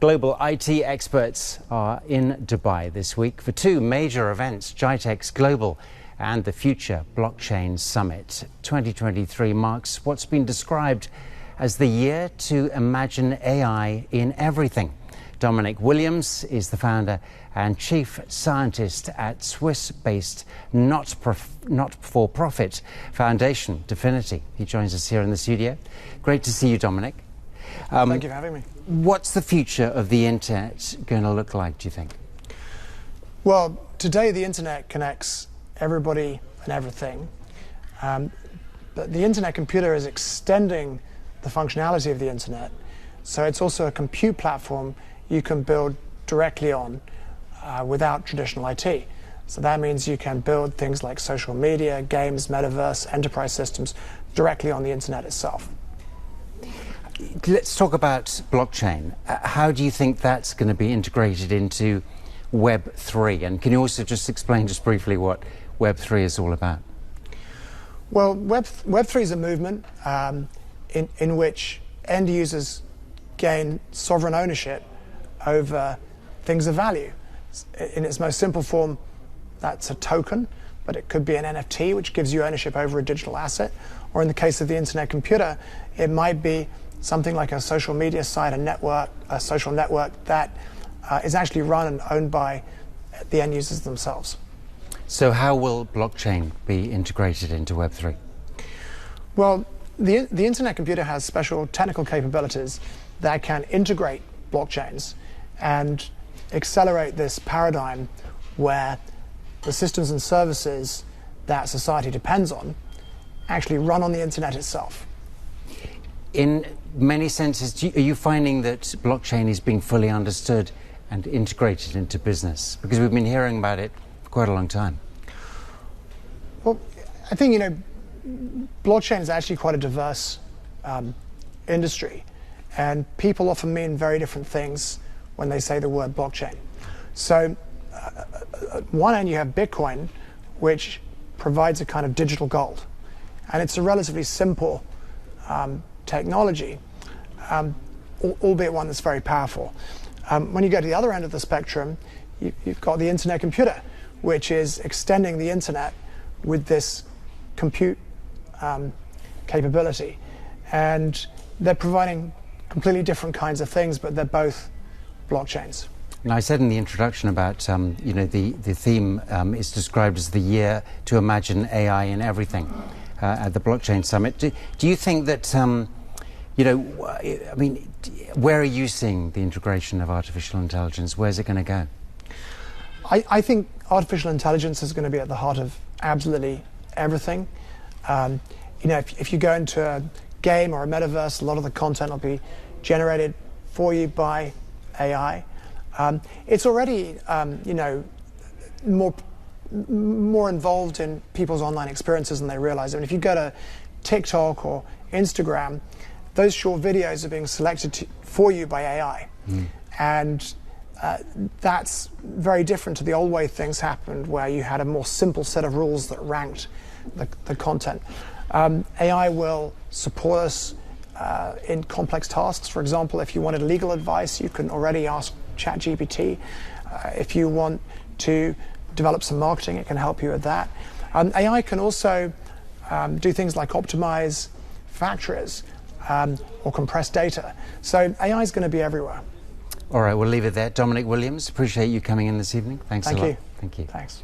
Global IT experts are in Dubai this week for two major events, Gitex Global and the Future Blockchain Summit. 2023 marks what's been described as the year to imagine AI in everything. Dominic Williams is the founder and chief scientist at Swiss-based not-for-profit foundation, Dfinity. He joins us here in the studio. Great to see you, Dominic. Thank you for having me. What's the future of the internet going to look like, do you think? Well, today the internet connects everybody and everything. But the internet computer is extending the functionality of the internet. So it's also a compute platform you can build directly on without traditional IT. So that means you can build things like social media, games, metaverse, enterprise systems directly on the internet itself. Let's talk about blockchain. How do you think that's going to be integrated into Web3? And can you also just explain just briefly what Web3 is all about? Well, Web3 is a movement in which end users gain sovereign ownership over things of value. In its most simple form, that's a token, but it could be an NFT, which gives you ownership over a digital asset. Or in the case of the internet computer, it might be something like a social media site, a social network that is actually run and owned by the end users themselves. So how will blockchain be integrated into Web3? Well, the internet computer has special technical capabilities that can integrate blockchains and accelerate this paradigm where the systems and services that society depends on actually run on the internet itself. In many senses, are you finding that blockchain is being fully understood and integrated into business? Because we've been hearing about it for quite a long time. Well, I think, blockchain is actually quite a diverse industry, and people often mean very different things when they say the word blockchain. So at one end you have Bitcoin, which provides a kind of digital gold, and it's a relatively simple technology, albeit one that's very powerful. When you go to the other end of the spectrum, you've got the internet computer, which is extending the internet with this compute capability. And they're providing completely different kinds of things, but they're both blockchains. Now, I said in the introduction about, the theme is described as the year to imagine AI in everything at the Blockchain Summit. Do you think that, where are you seeing the integration of artificial intelligence? Where's it going to go? I think artificial intelligence is going to be at the heart of absolutely everything. If you go into a game or a metaverse, a lot of the content will be generated for you by AI. It's already, more involved in people's online experiences than they realize. I mean, if you go to TikTok or Instagram, those short videos are being selected for you by AI. And that's very different to the old way things happened, where you had a more simple set of rules that ranked the content. AI will support us in complex tasks. For example, if you wanted legal advice, you can already ask ChatGPT. If you want to develop some marketing, it can help you with that. AI can also do things like optimize factories or compress data. So AI is going to be everywhere. All right, we'll leave it there. Dominic Williams, appreciate you coming in this evening. Thanks a lot. Thank you. Thank you. Thanks.